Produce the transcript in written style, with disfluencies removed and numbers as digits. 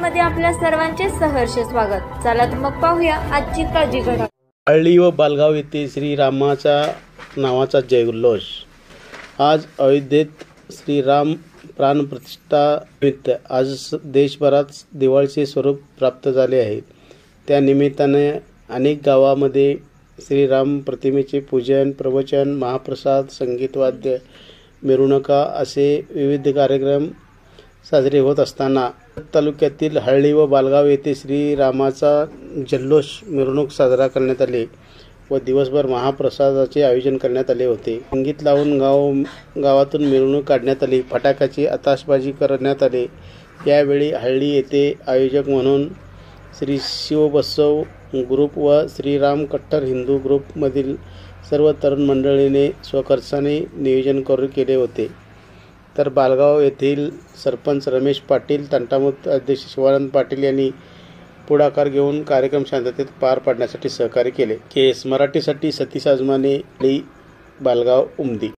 मध्ये आपल्या सर्वांचे सहर्ष स्वागत। चला तर मग पाहूया आजची ताजी घडामोड। हळ्ळी व बालगाव येथे श्रीरामाचा नावाचा जयघोष। आज अयोध्येत श्रीराम प्राणप्रतिष्ठा निमित्त आज देशभरात दिवाळीचे स्वरूप प्राप्त झाले आहे। त्या निमित्ताने अनेक गावांमध्ये श्रीराम प्रतिमेचे पूजन, प्रवचन, महाप्रसाद, संगीत वाद्य, मिरवणुका असे विविध कार्यक्रम साजरे होत असताना तालुक्यातील हळ्ळी व बालगाव येथे श्रीरामाचा जल्लोष मिरवणूक साजरा करण्यात आले व दिवसभर महाप्रसादाचे आयोजन करण्यात आले होते। संगीत लावून गावातून मिरवणूक काढण्यात आली, फटाक्याची आताशबाजी करण्यात आले। यावेळी हळ्ळी येथे आयोजक म्हणून श्री शिवबसव ग्रुप व श्रीराम कट्टर हिंदू ग्रुपमधील सर्व तरुण मंडळीने स्वखर्चाने नियोजन केले होते। तर बालगाव येथील सरपंच रमेश पाटील, तंटामुक्त अध्यक्ष शिवानंद पाटील यांनी पुढाकार घेऊन कार्यक्रम शांततेत पार पाडण्यासाठी सहकार्य केले। केस मराठीसाठी सतीश आजमाने, बालगाव उमदी।